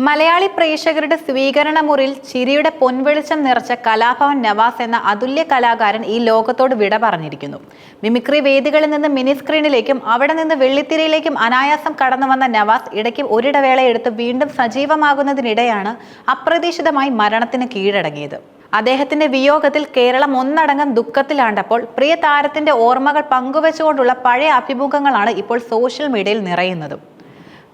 മലയാളി പ്രേക്ഷകരുടെ സ്വീകരണ മുറിയിൽ ചിരിയുടെ പൊൻവെളിച്ചം നിറച്ച കലാഭവൻ നവാസ് എന്ന അതുല്യ കലാകാരൻ ഈ ലോകത്തോട് വിട പറഞ്ഞിരിക്കുന്നു. മിമിക്രി വേദികളിൽ നിന്ന് മിനി സ്ക്രീനിലേക്കും അവിടെ നിന്ന് വെള്ളിത്തിരയിലേക്കും അനായാസം കടന്നു വന്ന നവാസ് ഇടയ്ക്ക് ഒരിടവേളയെടുത്ത് വീണ്ടും സജീവമാകുന്നതിനിടെയാണ് അപ്രതീക്ഷിതമായി മരണത്തിന് കീഴടങ്ങിയത്. അദ്ദേഹത്തിന്റെ വിയോഗത്തിൽ കേരളം ഒന്നടങ്കം ദുഃഖത്തിലാണ്ടപ്പോൾ പ്രിയ താരത്തിന്റെ ഓർമ്മകൾ പങ്കുവെച്ചുകൊണ്ടുള്ള പഴയ അഭിമുഖങ്ങളാണ് ഇപ്പോൾ സോഷ്യൽ മീഡിയയിൽ നിറയുന്നതും.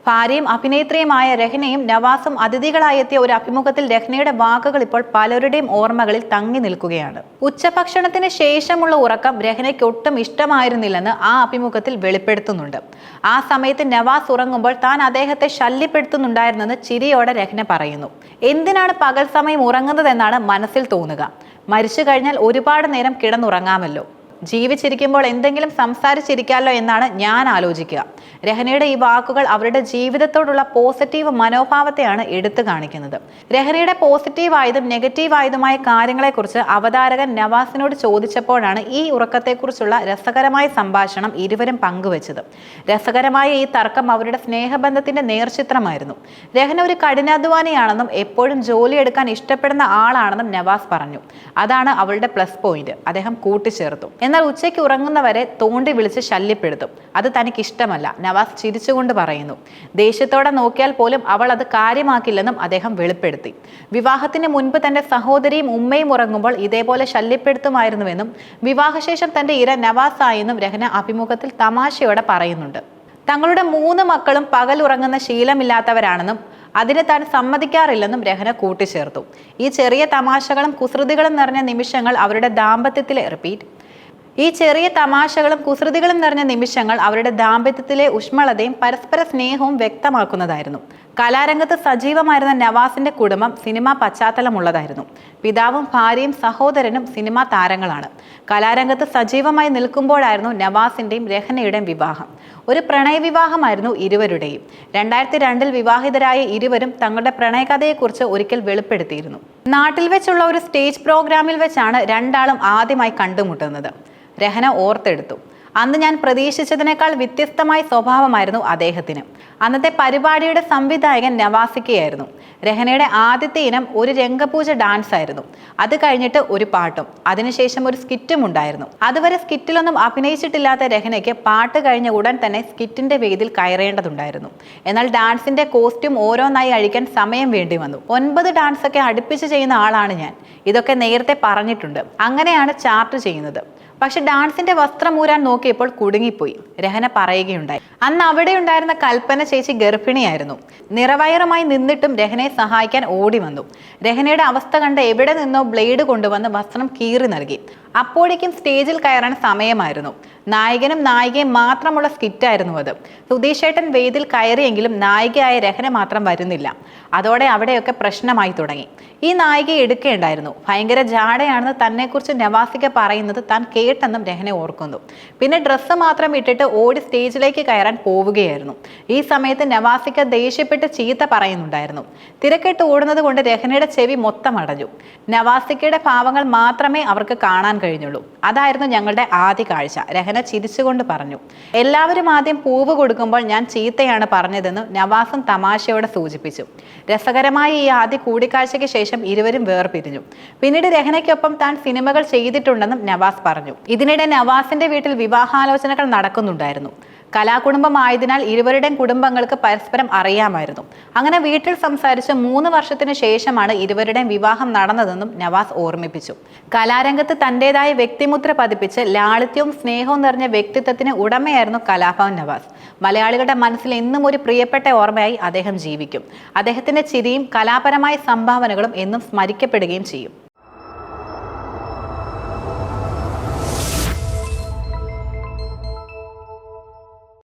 ഭാര്യയും അഭിനേത്രിയുമായ രഹ്നയും നവാസും അതിഥികളായെത്തിയ ഒരു അഭിമുഖത്തിൽ രഹ്നയുടെ വാക്കുകൾ ഇപ്പോൾ പലരുടെയും ഓർമ്മകളിൽ തങ്ങി നിൽക്കുകയാണ്. ഉച്ചഭക്ഷണത്തിന് ശേഷമുള്ള ഉറക്കം രഹ്നയ്ക്ക് ഒട്ടും ഇഷ്ടമായിരുന്നില്ലെന്ന് ആ അഭിമുഖത്തിൽ വെളിപ്പെടുത്തുന്നുണ്ട്. ആ സമയത്ത് നവാസ് ഉറങ്ങുമ്പോൾ താൻ അദ്ദേഹത്തെ ശല്യപ്പെടുത്തുന്നുണ്ടായിരുന്നെന്ന് ചിരിയോടെ രഹ്ന പറയുന്നു. എന്തിനാണ് പകൽ സമയം ഉറങ്ങുന്നതെന്നാണ് മനസ്സിൽ തോന്നുക. മരിച്ചു കഴിഞ്ഞാൽ ഒരുപാട് നേരം കിടന്നുറങ്ങാമല്ലോ, ജീവിച്ചിരിക്കുമ്പോൾ എന്തെങ്കിലും സംസാരിച്ചിരിക്കാമല്ലോ എന്നാണ് ഞാൻ ആലോചിക്കുക. രഹ്നയുടെ ഈ വാക്കുകൾ അവരുടെ ജീവിതത്തോടുള്ള പോസിറ്റീവ് മനോഭാവത്തെയാണ് എടുത്തു കാണിക്കുന്നത്. രഹ്നയുടെ പോസിറ്റീവായതും നെഗറ്റീവായതുമായ കാര്യങ്ങളെക്കുറിച്ച് അവതാരകൻ നവാസിനോട് ചോദിച്ചപ്പോഴാണ് ഈ ഉറക്കത്തെക്കുറിച്ചുള്ള രസകരമായ സംഭാഷണം ഇരുവരും പങ്കുവച്ചത്. രസകരമായ ഈ തർക്കം അവരുടെ സ്നേഹബന്ധത്തിന്റെ നേർചിത്രമായിരുന്നു. രഹ്ന ഒരു കഠിനാധ്വാനിയാണെന്നും എപ്പോഴും ജോലിയെടുക്കാൻ ഇഷ്ടപ്പെടുന്ന ആളാണെന്നും നവാസ് പറഞ്ഞു. അതാണ് അവളുടെ പ്ലസ് പോയിന്റ്, അദ്ദേഹം കൂട്ടിച്ചേർത്തു. എന്നാൽ ഉച്ചയ്ക്ക് ഉറങ്ങുന്നവരെ തോണ്ടി വിളിച്ച് ശല്യപ്പെടുത്തും, അത് തനിക്ക് ഇഷ്ടമല്ല, നവാസ് ചിരിച്ചുകൊണ്ട് പറയുന്നു. ദേഷ്യത്തോടെ നോക്കിയാൽ പോലും അവൾ അത് കാര്യമാക്കില്ലെന്നും അദ്ദേഹം വെളിപ്പെടുത്തി. വിവാഹത്തിന് മുൻപ് തന്റെ സഹോദരിയും ഉമ്മയും ഉറങ്ങുമ്പോൾ ഇതേപോലെ ശല്യപ്പെടുത്തുമായിരുന്നുവെന്നും വിവാഹശേഷം തന്റെ ഇര നവാസ് ആയെന്നും രഹ്ന അഭിമുഖത്തിൽ തമാശയോടെ പറയുന്നുണ്ട്. തങ്ങളുടെ 3 മക്കളും പകൽ ഉറങ്ങുന്ന ശീലമില്ലാത്തവരാണെന്നും അതിന് താൻ സമ്മതിക്കാറില്ലെന്നും രഹ്ന കൂട്ടിച്ചേർത്തു. ഈ ചെറിയ തമാശകളും കുസൃതികളും നിറഞ്ഞ നിമിഷങ്ങൾ അവരുടെ ദാമ്പത്യത്തിലെ ഊഷ്മളതയും പരസ്പര സ്നേഹവും വ്യക്തമാക്കുന്നതായിരുന്നു. കലാരംഗത്ത് സജീവമായിരുന്ന നവാസിന്റെ കുടുംബം സിനിമാ പശ്ചാത്തലമുള്ളതായിരുന്നു. പിതാവും ഭാര്യയും സഹോദരനും സിനിമാ താരങ്ങളാണ്. കലാരംഗത്ത് സജീവമായി നിൽക്കുമ്പോഴായിരുന്നു നവാസിന്റെയും രഹ്നയുടെയും വിവാഹം. ഒരു പ്രണയവിവാഹമായിരുന്നു ഇരുവരുടെയും. 2002 വിവാഹിതരായ ഇരുവരും തങ്ങളുടെ പ്രണയകഥയെക്കുറിച്ച് ഒരിക്കൽ വെളിപ്പെടുത്തിയിരുന്നു. നാട്ടിൽ വെച്ചുള്ള ഒരു സ്റ്റേജ് പ്രോഗ്രാമിൽ വെച്ചാണ് രണ്ടാളും ആദ്യമായി കണ്ടുമുട്ടുന്നത്. രഹ്ന ഓർത്തെടുത്തു. അന്ന് ഞാൻ പ്രതീക്ഷിച്ചതിനേക്കാൾ വ്യത്യസ്തമായ സ്വഭാവമായിരുന്നു അദ്ദേഹത്തിന്. അന്നത്തെ പരിപാടിയുടെ സംവിധായകൻ നവാസിക്കയായിരുന്നു. രഹ്നയുടെ ആദ്യത്തെ ഇനം ഒരു രംഗപൂജ ഡാൻസ് ആയിരുന്നു. അത് കഴിഞ്ഞിട്ട് ഒരു പാട്ടും അതിനുശേഷം ഒരു സ്കിറ്റും ഉണ്ടായിരുന്നു. അതുവരെ സ്കിറ്റിലൊന്നും അഭിനയിച്ചിട്ടില്ലാത്ത രഹ്നയ്ക്ക് പാട്ട് കഴിഞ്ഞ ഉടൻ തന്നെ സ്കിറ്റിന്റെ വേദിയിൽ കയറേണ്ടതുണ്ടായിരുന്നു. എന്നാൽ ഡാൻസിന്റെ കോസ്റ്റ്യൂം ഓരോന്നായി അഴിക്കാൻ സമയം വേണ്ടി വന്നു. 9 ഡാൻസൊക്കെ അടുപ്പിച്ച് ചെയ്യുന്ന ആളാണ് ഞാൻ. ഇതൊക്കെ നേരത്തെ പറഞ്ഞിട്ടുണ്ട്. അങ്ങനെയാണ് ചാർട്ട് ചെയ്യുന്നത്. പക്ഷെ ഡാൻസിന്റെ വസ്ത്രം ഊരാൻ നോക്കിയപ്പോൾ കുടുങ്ങിപ്പോയി, രഹ്ന പറയുകയുണ്ടായി. അന്ന് അവിടെ ഉണ്ടായിരുന്ന കൽപ്പന ചേച്ചി ഗർഭിണിയായിരുന്നു. നിറവയറുമായി നിന്നിട്ടും രഹ്നയെ സഹായിക്കാൻ ഓടി വന്നു. രഹ്നയുടെ അവസ്ഥ കണ്ട് എവിടെ നിന്നോ ബ്ലേഡ് കൊണ്ടുവന്ന് വസ്ത്രം കീറി നൽകി. അപ്പോഴേക്കും സ്റ്റേജിൽ കയറാൻ സമയമായിരുന്നു. നായകനും നായികയും മാത്രമുള്ള സ്കിറ്റായിരുന്നു അത്. സുധീഷേട്ടൻ വേദിയിൽ കയറിയെങ്കിലും നായികയായ രഹ്ന മാത്രം വരുന്നില്ല. അതോടെ അവിടെയൊക്കെ പ്രശ്നമായി തുടങ്ങി. ഈ നായികയെ എടുക്കേണ്ടായിരുന്നു. ഭയങ്കര ജാടയാണെന്ന് തന്നെക്കുറിച്ച് നവാസിക പറയുന്നത് താൻ കേട്ടെന്നും രഹ്ന ഓർക്കുന്നു. പിന്നെ ഡ്രസ്സ് മാത്രം ഇട്ടിട്ട് ഓടി സ്റ്റേജിലേക്ക് കയറാൻ പോവുകയായിരുന്നു. ഈ സമയത്ത് നവാസിക ദേഷ്യപ്പെട്ട് ചീത്ത പറയുന്നുണ്ടായിരുന്നു. തിരക്കിട്ട് ഓടുന്നത് കൊണ്ട് രഹ്നയുടെ ചെവി മൊത്തം അടഞ്ഞു. നവാസിക്കയുടെ ഭാവങ്ങൾ മാത്രമേ അവർക്ക് കാണാൻ കഴിഞ്ഞുള്ളൂ. അതായിരുന്നു ഞങ്ങളുടെ ആദ്യ കാഴ്ച, രഹ്ന ചിരിച്ചുകൊണ്ട് പറഞ്ഞു. എല്ലാവരും ആദ്യം പൂവ് കൊടുക്കുമ്പോൾ ഞാൻ ചീത്തയാണ് പറഞ്ഞതെന്ന് നവാസും തമാശയോടെ സൂചിപ്പിച്ചു. രസകരമായ ഈ ആദ്യ കൂടിക്കാഴ്ചയ്ക്ക് ശേഷം ഇരുവരും വേർപിരിഞ്ഞു. പിന്നീട് രഹ്നയ്ക്കൊപ്പം താൻ സിനിമകൾ ചെയ്തിട്ടുണ്ടെന്നും നവാസ് പറഞ്ഞു. ഇതിനിടെ നവാസിന്റെ വീട്ടിൽ വിവാഹാലോചനകൾ നടക്കുന്നുണ്ടായിരുന്നു. കലാകുടുംബമായതിനാൽ ഇരുവരുടെയും കുടുംബങ്ങൾക്ക് പരസ്പരം അറിയാമായിരുന്നു. അങ്ങനെ വീട്ടിൽ സംസാരിച്ച് 3 വർഷത്തിന് ശേഷമാണ് ഇരുവരുടെയും വിവാഹം നടന്നതെന്നും നവാസ് ഓർമ്മിപ്പിച്ചു. കലാരംഗത്ത് തന്റേതായ വ്യക്തിമുദ്ര പതിപ്പിച്ച് ലാളിത്യവും സ്നേഹവും നിറഞ്ഞ വ്യക്തിത്വത്തിന് ഉടമയായിരുന്നു കലാഭവൻ നവാസ്. മലയാളികളുടെ മനസ്സിൽ എന്നും ഒരു പ്രിയപ്പെട്ട ഓർമ്മയായി അദ്ദേഹം ജീവിക്കും. അദ്ദേഹത്തിന്റെ ചിരിയും കലാപരമായ സംഭാവനകളും എന്നും സ്മരിക്കപ്പെടുകയും ചെയ്യും.